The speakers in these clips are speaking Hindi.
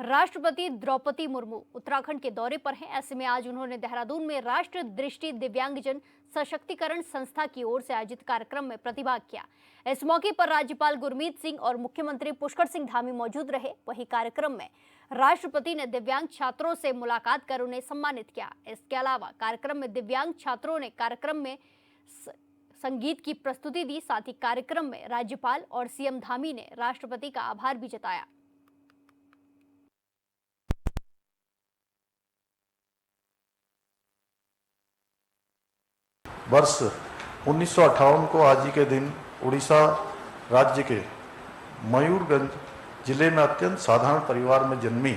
राष्ट्रपति द्रौपदी मुर्मू उत्तराखंड के दौरे पर हैं। ऐसे में आज उन्होंने देहरादून में राष्ट्र दृष्टि दिव्यांगजन सशक्तिकरण संस्था की ओर से आयोजित कार्यक्रम में प्रतिभाग किया। इस मौके पर राज्यपाल गुरमीत सिंह और मुख्यमंत्री पुष्कर सिंह धामी मौजूद रहे। वहीं कार्यक्रम में राष्ट्रपति ने दिव्यांग छात्रों से मुलाकात कर उन्हें सम्मानित किया। इसके अलावा कार्यक्रम में दिव्यांग छात्रों ने कार्यक्रम में संगीत की प्रस्तुति दी। साथ ही कार्यक्रम में राज्यपाल और सीएम धामी ने राष्ट्रपति का आभार भी जताया। वर्ष 1958 को आज ही के दिन उड़ीसा राज्य के मयूरगंज जिले में अत्यंत साधारण परिवार में जन्मी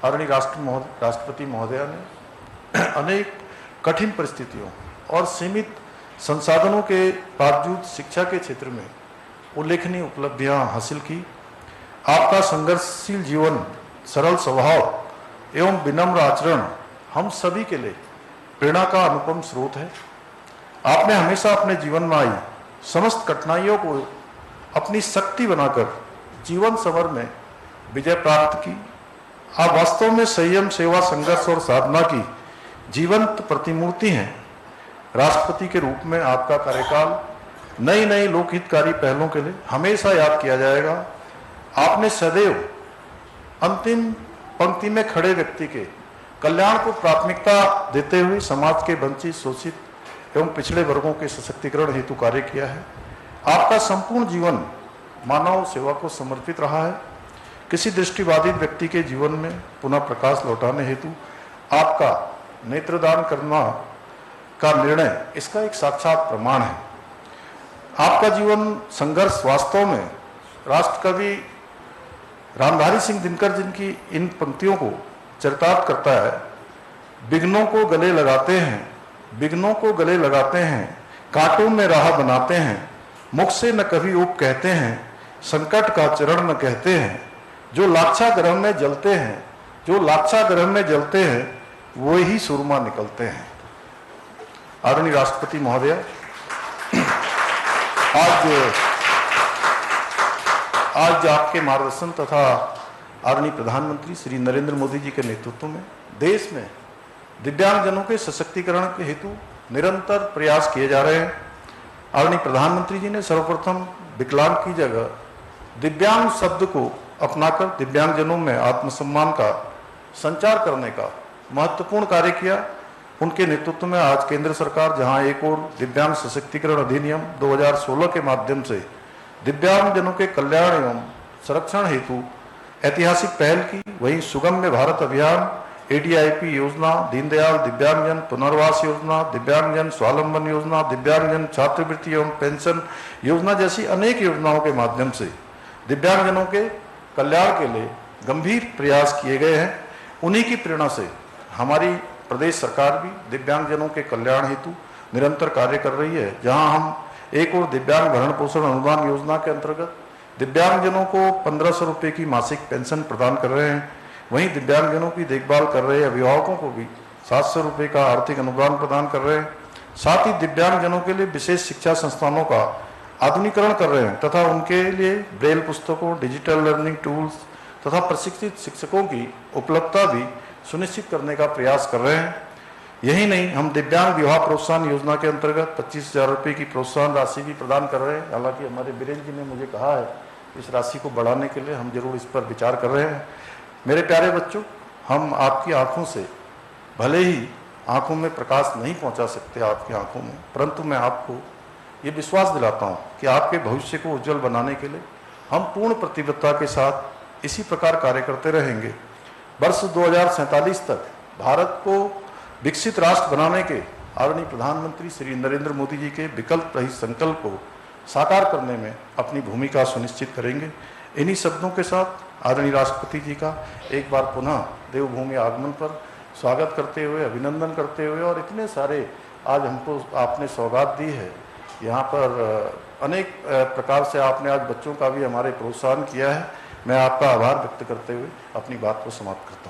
आदरणीय राष्ट्रपति महोदया ने अनेक कठिन परिस्थितियों और सीमित संसाधनों के बावजूद शिक्षा के क्षेत्र में उल्लेखनीय उपलब्धियां हासिल की। आपका संघर्षशील जीवन, सरल स्वभाव एवं विनम्र आचरण हम सभी के लिए प्रेरणा का अनुपम स्रोत है। आपने हमेशा अपने जीवन में आई समस्त कठिनाइयों को अपनी शक्ति बनाकर जीवन सफर में विजय प्राप्त की। आप वास्तव में संयम, सेवा, संघर्ष और साधना की जीवंत प्रतिमूर्ति हैं। राष्ट्रपति के रूप में आपका कार्यकाल नई नई लोकहितकारी पहलों के लिए हमेशा याद किया जाएगा। आपने सदैव अंतिम पंक्ति में खड़े व्यक्ति के कल्याण को प्राथमिकता देते हुए समाज के वंचित, शोषित एवं पिछड़े वर्गों के सशक्तिकरण हेतु कार्य किया है। आपका संपूर्ण जीवन मानव सेवा को समर्पित रहा है। किसी दृष्टिबाधित व्यक्ति के जीवन में पुनः प्रकाश लौटाने हेतु आपका नेत्रदान करना का निर्णय इसका एक साक्षात प्रमाण है। आपका जीवन संघर्ष वास्तव में राष्ट्रकवि रामधारी सिंह दिनकर जिनकी इन पंक्तियों को चरितार्थ करता है। विघ्नों को गले लगाते हैं, विघ्नों को गले लगाते हैं, कांटों में राह बनाते हैं, मुख से न कभी ऊप कहते हैं, संकट का चरण न कहते हैं। जो लाक्षागृह में जलते हैं, जो लाक्षागृह में जलते हैं, वो ही सुरमा निकलते हैं। आदरणीय राष्ट्रपति महोदय, आज आपके मार्गदर्शन तथा आदरणीय प्रधानमंत्री श्री नरेंद्र मोदी जी के नेतृत्व में देश में दिव्यांगजनों के सशक्तिकरण के हेतु निरंतर प्रयास किए जा रहे हैं। आदरणीय प्रधानमंत्री जी ने सर्वप्रथम विकलांग की जगह दिव्यांग शब्द को अपनाकर दिव्यांगजनों में आत्मसम्मान का संचार करने का महत्वपूर्ण कार्य किया। उनके नेतृत्व में आज केंद्र सरकार जहां एक और दिव्यांग सशक्तिकरण अधिनियम 2016 के माध्यम से दिव्यांगजनों के कल्याण एवं संरक्षण हेतु ऐतिहासिक पहल की, वहीं सुगम्य भारत अभियान, ADIP योजना, दीनदयाल दिव्यांगजन पुनर्वास योजना, दिव्यांगजन स्वावलंबन योजना, दिव्यांगजन छात्रवृत्ति एवं पेंशन योजना जैसी अनेक योजनाओं के माध्यम से दिव्यांगजनों के कल्याण के लिए गंभीर प्रयास किए गए हैं। उन्हीं की प्रेरणा से हमारी प्रदेश सरकार भी दिव्यांगजनों के कल्याण हेतु निरंतर कार्य कर रही है। जहां हम एक और दिव्यांग भरण पोषण अनुदान योजना के अंतर्गत दिव्यांगजनों को 1500 रुपये की मासिक पेंशन प्रदान कर रहे हैं, वहीं दिव्यांगजनों की देखभाल कर रहे अभिभावकों को भी 700 रुपये का आर्थिक अनुदान प्रदान कर रहे हैं। साथ ही दिव्यांगजनों के लिए विशेष शिक्षा संस्थानों का आधुनिकीकरण कर रहे हैं तथा उनके लिए ब्रेल पुस्तकों, डिजिटल लर्निंग टूल्स तथा प्रशिक्षित शिक्षकों की उपलब्धता भी सुनिश्चित करने का प्रयास कर रहे हैं। यही नहीं, हम दिव्यांग विवाह प्रोत्साहन योजना के अंतर्गत 25,000 रुपये की प्रोत्साहन राशि भी प्रदान कर रहे हैं। हालांकि हमारे बीरेन्द्र जी ने मुझे कहा है इस राशि को बढ़ाने के लिए हम जरूर इस पर विचार कर रहे हैं। मेरे प्यारे बच्चों, हम आपकी आंखों से भले ही आंखों में प्रकाश नहीं पहुंचा सकते आपकी आंखों में, परंतु मैं आपको ये विश्वास दिलाता हूं कि आपके भविष्य को उज्जवल बनाने के लिए हम पूर्ण प्रतिबद्धता के साथ इसी प्रकार कार्य करते रहेंगे। वर्ष 2047 तक भारत को विकसित राष्ट्र बनाने के आदरणीय प्रधानमंत्री श्री नरेंद्र मोदी जी के विकल्प रहित संकल्प को साकार करने में अपनी भूमिका सुनिश्चित करेंगे। इन्हीं शब्दों के साथ आदरणीय राष्ट्रपति जी का एक बार पुनः देवभूमि आगमन पर स्वागत करते हुए, अभिनंदन करते हुए, और इतने सारे आज हमको आपने सौगात दी है। यहाँ पर अनेक प्रकार से आपने आज बच्चों का भी हमारे प्रोत्साहन किया है। मैं आपका आभार व्यक्त करते हुए अपनी बात को समाप्त करता हूँ।